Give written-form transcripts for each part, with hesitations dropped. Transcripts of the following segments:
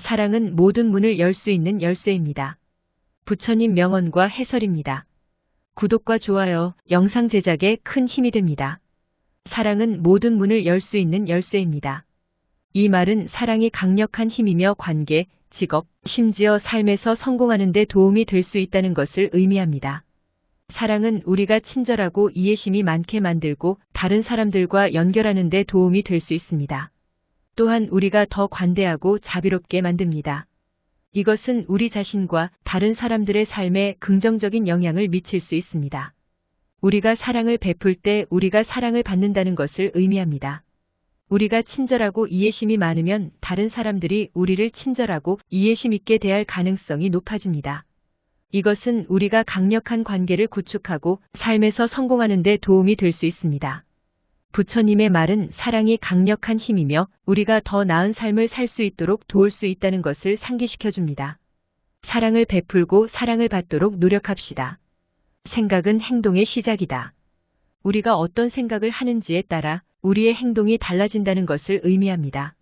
사랑은 모든 문을 열 수 있는 열쇠입니다. 부처님 명언과 해설입니다. 구독과 좋아요, 영상 제작에 큰 힘이 됩니다. 사랑은 모든 문을 열 수 있는 열쇠입니다. 이 말은 사랑이 강력한 힘이며 관계, 직업, 심지어 삶에서 성공하는 데 도움이 될 수 있다는 것을 의미합니다. 사랑은 우리가 친절하고 이해심이 많게 만들고 다른 사람들과 연결하는 데 도움이 될 수 있습니다. 또한 우리가 더 관대하고 자비롭게 만듭니다. 이것은 우리 자신과 다른 사람들의 삶에 긍정적인 영향을 미칠 수 있습니다. 우리가 사랑을 베풀 때 우리가 사랑을 받는다는 것을 의미합니다. 우리가 친절하고 이해심이 많으면 다른 사람들이 우리를 친절하고 이해심 있게 대할 가능성이 높아집니다. 이것은 우리가 강력한 관계를 구축하고 삶에서 성공하는 데 도움이 될 수 있습니다. 부처님의 말은 사랑이 강력한 힘이며 우리가 더 나은 삶을 살 수 있도록 도울 수 있다는 것을 상기시켜 줍니다. 사랑을 베풀고 사랑을 받도록 노력합시다. 생각은 행동의 시작이다. 우리가 어떤 생각을 하는지에 따라 우리의 행동이 달라진다는 것을 의미합니다.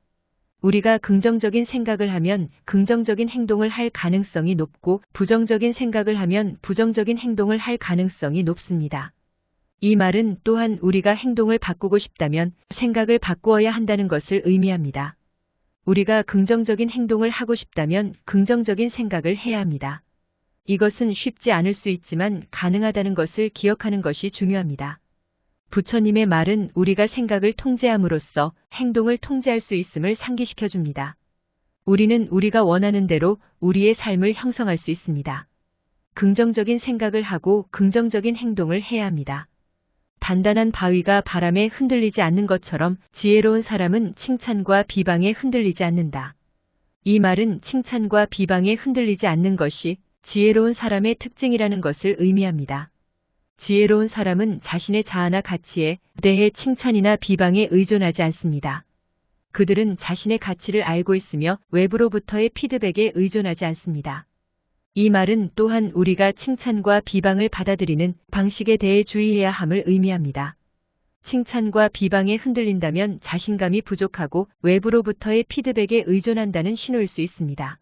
우리가 긍정적인 생각을 하면 긍정적인 행동을 할 가능성이 높고 부정적인 생각을 하면 부정적인 행동을 할 가능성이 높습니다. 이 말은 또한 우리가 행동을 바꾸고 싶다면 생각을 바꾸어야 한다는 것을 의미합니다. 우리가 긍정적인 행동을 하고 싶다면 긍정적인 생각을 해야 합니다. 이것은 쉽지 않을 수 있지만 가능하다는 것을 기억하는 것이 중요합니다. 부처님의 말은 우리가 생각을 통제함으로써 행동을 통제할 수 있음을 상기시켜 줍니다. 우리는 우리가 원하는 대로 우리의 삶을 형성할 수 있습니다. 긍정적인 생각을 하고 긍정적인 행동을 해야 합니다. 단단한 바위가 바람에 흔들리지 않는 것처럼 지혜로운 사람은 칭찬과 비방에 흔들리지 않는다. 이 말은 칭찬과 비방에 흔들리지 않는 것이 지혜로운 사람의 특징이라는 것을 의미합니다. 지혜로운 사람은 자신의 자아나 가치에 대해 칭찬이나 비방에 의존하지 않습니다. 그들은 자신의 가치를 알고 있으며 외부로부터의 피드백에 의존하지 않습니다. 이 말은 또한 우리가 칭찬과 비방을 받아들이는 방식에 대해 주의해야 함을 의미합니다. 칭찬과 비방에 흔들린다면 자신감이 부족하고 외부로부터의 피드백에 의존한다는 신호일 수 있습니다.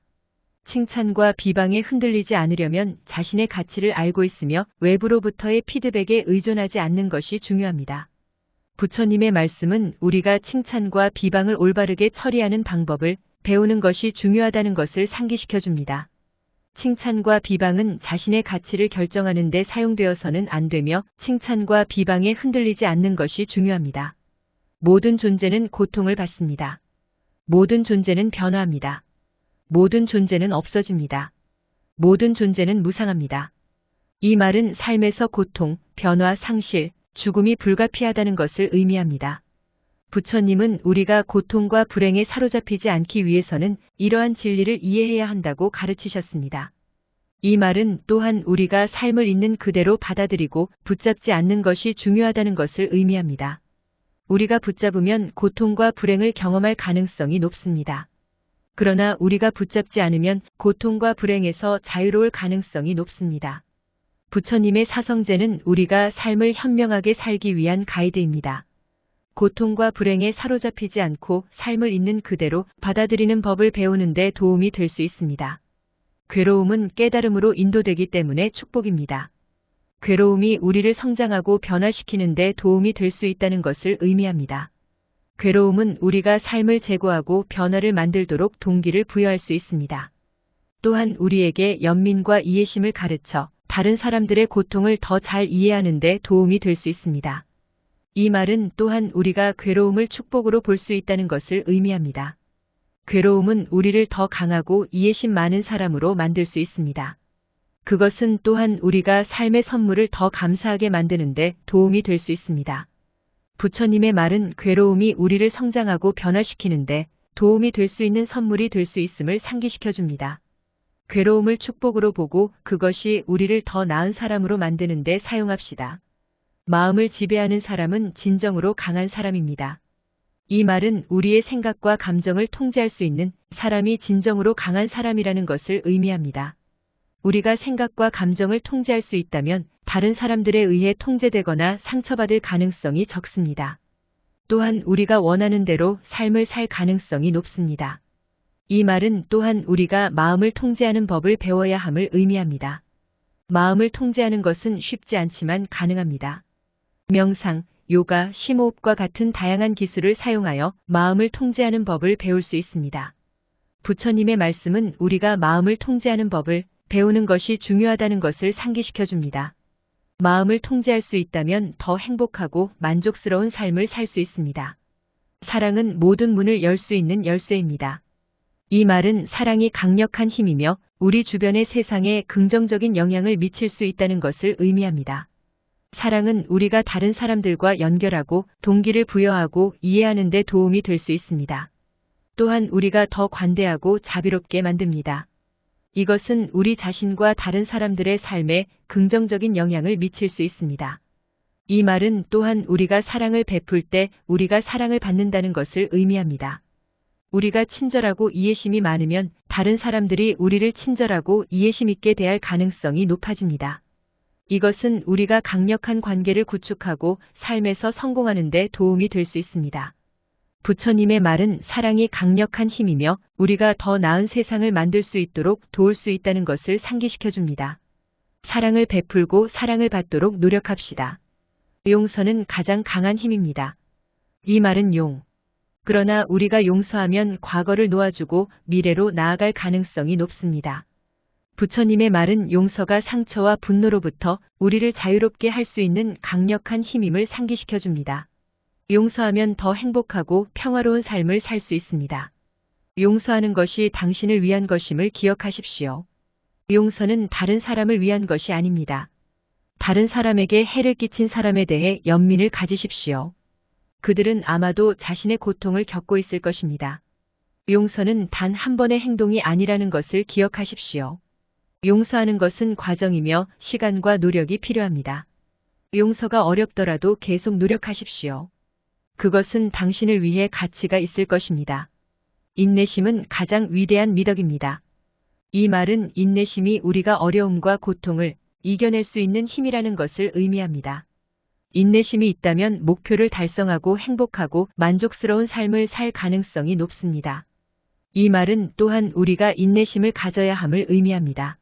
칭찬과 비방에 흔들리지 않으려면 자신의 가치를 알고 있으며 외부로부터의 피드백에 의존하지 않는 것이 중요합니다. 부처님의 말씀은 우리가 칭찬과 비방을 올바르게 처리하는 방법을 배우는 것이 중요하다는 것을 상기시켜 줍니다. 칭찬과 비방은 자신의 가치를 결정하는 데 사용되어서는 안 되며 칭찬과 비방에 흔들리지 않는 것이 중요합니다. 모든 존재는 고통을 받습니다. 모든 존재는 변화합니다. 모든 존재는 없어집니다. 모든 존재는 무상합니다. 이 말은 삶에서 고통, 변화, 상실, 죽음이 불가피하다는 것을 의미합니다. 부처님은 우리가 고통과 불행에 사로잡히지 않기 위해서는 이러한 진리를 이해해야 한다고 가르치셨습니다. 이 말은 또한 우리가 삶을 있는 그대로 받아들이고 붙잡지 않는 것이 중요하다는 것을 의미합니다. 우리가 붙잡으면 고통과 불행을 경험할 가능성이 높습니다. 그러나 우리가 붙잡지 않으면 고통과 불행에서 자유로울 가능성이 높습니다. 부처님의 사성제는 우리가 삶을 현명하게 살기 위한 가이드입니다. 고통과 불행에 사로잡히지 않고 삶을 있는 그대로 받아들이는 법을 배우는 데 도움이 될 수 있습니다. 괴로움은 깨달음으로 인도되기 때문에 축복입니다. 괴로움이 우리를 성장하고 변화시키는 데 도움이 될 수 있다는 것을 의미합니다. 괴로움은 우리가 삶을 제고하고 변화를 만들도록 동기를 부여할 수 있습니다. 또한 우리에게 연민과 이해심을 가르쳐 다른 사람들의 고통을 더 잘 이해하는 데 도움이 될 수 있습니다. 이 말은 또한 우리가 괴로움을 축복으로 볼 수 있다는 것을 의미합니다. 괴로움은 우리를 더 강하고 이해심 많은 사람으로 만들 수 있습니다. 그것은 또한 우리가 삶의 선물을 더 감사하게 만드는 데 도움이 될 수 있습니다. 부처님의 말은 괴로움이 우리를 성장하고 변화시키는데 도움이 될 수 있는 선물이 될 수 있음을 상기시켜 줍니다. 괴로움을 축복으로 보고 그것이 우리를 더 나은 사람으로 만드는 데 사용합시다. 마음을 지배하는 사람은 진정으로 강한 사람입니다. 이 말은 우리의 생각과 감정을 통제할 수 있는 사람이 진정으로 강한 사람이라는 것을 의미합니다. 우리가 생각과 감정을 통제할 수 있다면 다른 사람들에 의해 통제되거나 상처받을 가능성이 적습니다. 또한 우리가 원하는 대로 삶을 살 가능성이 높습니다. 이 말은 또한 우리가 마음을 통제하는 법을 배워야 함을 의미합니다. 마음을 통제하는 것은 쉽지 않지만 가능합니다. 명상, 요가, 심호흡과 같은 다양한 기술을 사용하여 마음을 통제하는 법을 배울 수 있습니다. 부처님의 말씀은 우리가 마음을 통제하는 법을 배우는 것이 중요하다는 것을 상기시켜 줍니다. 마음을 통제할 수 있다면 더 행복하고 만족스러운 삶을 살 수 있습니다. 사랑은 모든 문을 열 수 있는 열쇠입니다. 이 말은 사랑이 강력한 힘이며 우리 주변의 세상에 긍정적인 영향을 미칠 수 있다는 것을 의미합니다. 사랑은 우리가 다른 사람들과 연결하고 동기를 부여하고 이해하는 데 도움이 될 수 있습니다. 또한 우리가 더 관대하고 자비롭게 만듭니다. 이것은 우리 자신과 다른 사람들의 삶에 긍정적인 영향을 미칠 수 있습니다. 이 말은 또한 우리가 사랑을 베풀 때 우리가 사랑을 받는다는 것을 의미합니다. 우리가 친절하고 이해심이 많으면 다른 사람들이 우리를 친절하고 이해심 있게 대할 가능성이 높아집니다. 이것은 우리가 강력한 관계를 구축하고 삶에서 성공하는 데 도움이 될 수 있습니다. 부처님의 말은 사랑이 강력한 힘이며 우리가 더 나은 세상을 만들 수 있도록 도울 수 있다는 것을 상기시켜 줍니다. 사랑을 베풀고 사랑을 받도록 노력합시다. 용서는 가장 강한 힘입니다. 이 말은 그러나 우리가 용서하면 과거를 놓아주고 미래로 나아갈 가능성이 높습니다. 부처님의 말은 용서가 상처와 분노로부터 우리를 자유롭게 할 수 있는 강력한 힘임을 상기시켜 줍니다. 용서하면 더 행복하고 평화로운 삶을 살 수 있습니다. 용서하는 것이 당신을 위한 것임을 기억하십시오. 용서는 다른 사람을 위한 것이 아닙니다. 다른 사람에게 해를 끼친 사람에 대해 연민을 가지십시오. 그들은 아마도 자신의 고통을 겪고 있을 것입니다. 용서는 단 한 번의 행동이 아니라는 것을 기억하십시오. 용서하는 것은 과정이며 시간과 노력이 필요합니다. 용서가 어렵더라도 계속 노력하십시오. 그것은 당신을 위해 가치가 있을 것입니다. 인내심은 가장 위대한 미덕입니다. 이 말은 인내심이 우리가 어려움과 고통을 이겨낼 수 있는 힘이라는 것을 의미합니다. 인내심이 있다면 목표를 달성하고 행복하고 만족스러운 삶을 살 가능성이 높습니다. 이 말은 또한 우리가 인내심을 가져야 함을 의미합니다.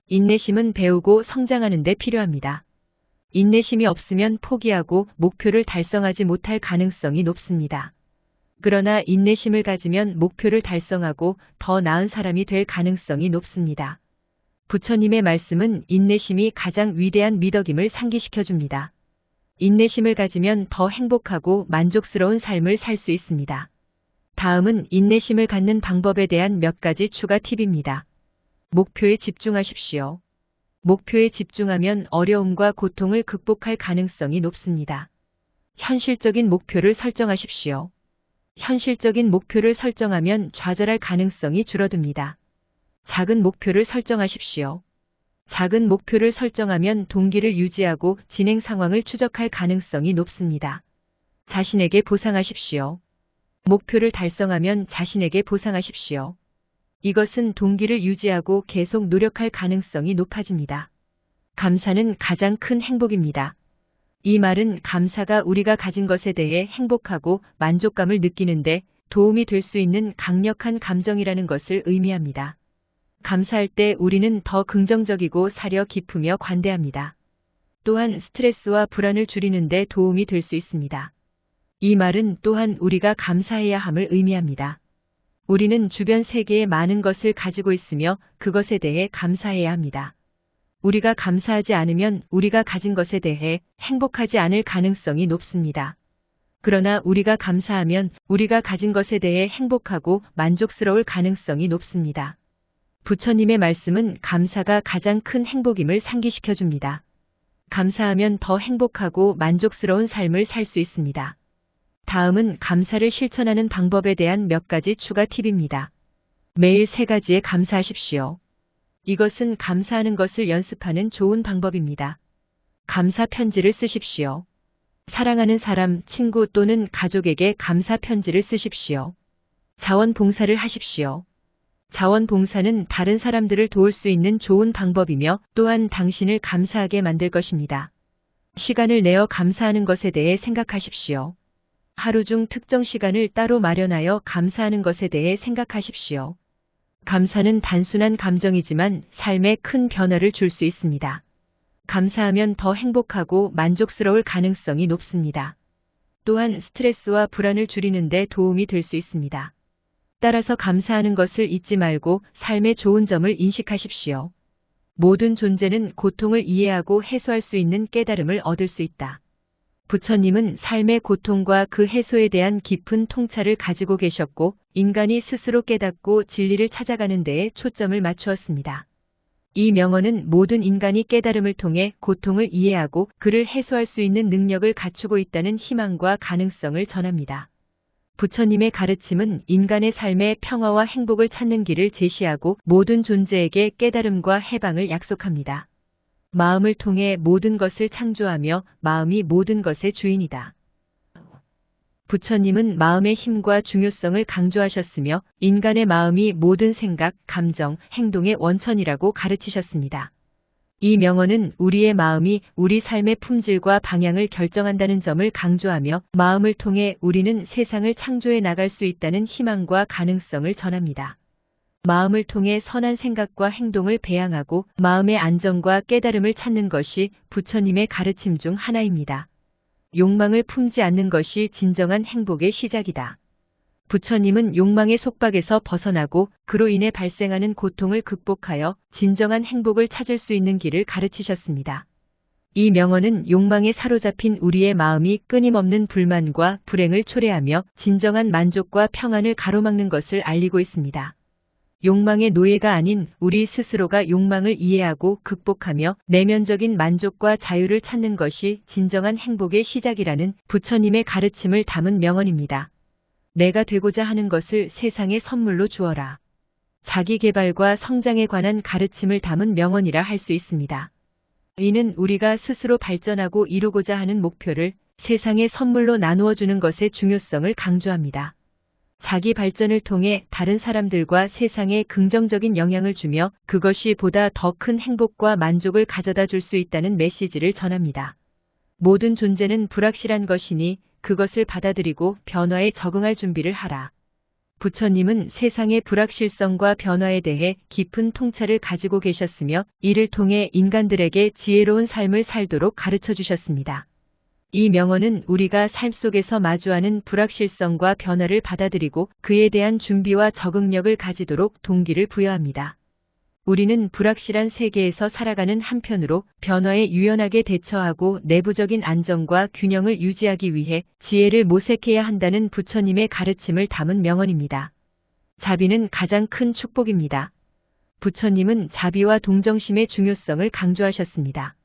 인내심은 배우고 성장하는 데 필요합니다. 인내심이 없으면 포기하고 목표를 달성하지 못할 가능성이 높습니다. 그러나 인내심을 가지면 목표를 달성하고 더 나은 사람이 될 가능성이 높습니다. 부처님의 말씀은 인내심이 가장 위대한 미덕임을 상기시켜 줍니다. 인내심을 가지면 더 행복하고 만족스러운 삶을 살 수 있습니다. 다음은 인내심을 갖는 방법에 대한 몇 가지 추가 팁입니다. 목표에 집중하십시오. 목표에 집중하면 어려움과 고통을 극복할 가능성이 높습니다. 현실적인 목표를 설정하십시오. 현실적인 목표를 설정하면 좌절할 가능성이 줄어듭니다. 작은 목표를 설정하십시오. 작은 목표를 설정하면 동기를 유지하고 진행 상황을 추적할 가능성이 높습니다. 자신에게 보상하십시오. 목표를 달성하면 자신에게 보상하십시오. 이것은 동기를 유지하고 계속 노력할 가능성이 높아집니다. 감사는 가장 큰 행복입니다. 이 말은 감사가 우리가 가진 것에 대해 행복하고 만족감을 느끼는데 도움이 될 수 있는 강력한 감정이라는 것을 의미합니다. 감사할 때 우리는 더 긍정적이고 사려 깊으며 관대합니다. 또한 스트레스와 불안을 줄이는 데 도움이 될 수 있습니다. 이 말은 또한 우리가 감사해야 함을 의미합니다. 우리는 주변 세계에 많은 것을 가지고 있으며 그것에 대해 감사해야 합니다. 우리가 감사하지 않으면 우리가 가진 것에 대해 행복하지 않을 가능성이 높습니다. 그러나 우리가 감사하면 우리가 가진 것에 대해 행복하고 만족스러울 가능성이 높습니다. 부처님의 말씀은 감사가 가장 큰 행복임을 상기시켜 줍니다. 감사하면 더 행복하고 만족스러운 삶을 살 수 있습니다. 다음은 감사를 실천하는 방법에 대한 몇 가지 추가 팁입니다. 매일 3가지에 감사하십시오. 이것은 감사하는 것을 연습하는 좋은 방법입니다. 감사 편지를 쓰십시오. 사랑하는 사람, 친구 또는 가족에게 감사 편지를 쓰십시오. 자원봉사를 하십시오. 자원봉사는 다른 사람들을 도울 수 있는 좋은 방법이며 또한 당신을 감사하게 만들 것입니다. 시간을 내어 감사하는 것에 대해 생각하십시오. 하루 중 특정 시간을 따로 마련하여 감사하는 것에 대해 생각하십시오. 감사는 단순한 감정이지만 삶에 큰 변화를 줄 수 있습니다. 감사하면 더 행복하고 만족스러울 가능성이 높습니다. 또한 스트레스와 불안을 줄이는 데 도움이 될 수 있습니다. 따라서 감사하는 것을 잊지 말고 삶의 좋은 점을 인식하십시오. 모든 존재는 고통을 이해하고 해소할 수 있는 깨달음을 얻을 수 있다. 부처님은 삶의 고통과 그 해소에 대한 깊은 통찰을 가지고 계셨고, 인간이 스스로 깨닫고 진리를 찾아가는 데에 초점을 맞추었습니다. 이 명언은 모든 인간이 깨달음을 통해 고통을 이해하고 그를 해소할 수 있는 능력을 갖추고 있다는 희망과 가능성을 전합니다. 부처님의 가르침은 인간의 삶의 평화와 행복을 찾는 길을 제시하고 모든 존재에게 깨달음과 해방을 약속합니다. 마음을 통해 모든 것을 창조하며 마음이 모든 것의 주인이다. 부처님은 마음의 힘과 중요성을 강조하셨으며 인간의 마음이 모든 생각, 감정, 행동의 원천이라고 가르치셨습니다. 이 명언은 우리의 마음이 우리 삶의 품질과 방향을 결정한다는 점을 강조하며 마음을 통해 우리는 세상을 창조해 나갈 수 있다는 희망과 가능성을 전합니다. 마음을 통해 선한 생각과 행동을 배양하고 마음의 안정과 깨달음을 찾는 것이 부처님의 가르침 중 하나입니다. 욕망을 품지 않는 것이 진정한 행복의 시작이다. 부처님은 욕망의 속박에서 벗어나고 그로 인해 발생하는 고통을 극복하여 진정한 행복을 찾을 수 있는 길을 가르치셨습니다. 이 명언은 욕망에 사로잡힌 우리의 마음이 끊임없는 불만과 불행을 초래하며 진정한 만족과 평안을 가로막는 것을 알리고 있습니다. 욕망의 노예가 아닌 우리 스스로가 욕망을 이해하고 극복하며 내면적인 만족과 자유를 찾는 것이 진정한 행복의 시작이라는 부처님의 가르침을 담은 명언입니다. 내가 되고자 하는 것을 세상에 선물로 주어라. 자기 개발과 성장에 관한 가르침을 담은 명언이라 할 수 있습니다. 이는 우리가 스스로 발전하고 이루고자 하는 목표를 세상에 선물로 나누어 주는 것의 중요성을 강조합니다. 자기 발전을 통해 다른 사람들과 세상에 긍정적인 영향을 주며 그것이 보다 더 큰 행복과 만족을 가져다 줄 수 있다는 메시지를 전합니다. 모든 존재는 불확실한 것이니 그것을 받아들이고 변화에 적응할 준비를 하라. 부처님은 세상의 불확실성과 변화에 대해 깊은 통찰을 가지고 계셨으며 이를 통해 인간들에게 지혜로운 삶을 살도록 가르쳐 주셨습니다. 이 명언은 우리가 삶 속에서 마주하는 불확실성과 변화를 받아들이고 그에 대한 준비와 적응력을 가지도록 동기를 부여합니다. 우리는 불확실한 세계에서 살아가는 한편으로 변화에 유연하게 대처하고 내부적인 안정과 균형을 유지하기 위해 지혜를 모색해야 한다는 부처님의 가르침을 담은 명언입니다. 자비는 가장 큰 축복입니다. 부처님은 자비와 동정심의 중요성을 강조하셨습니다.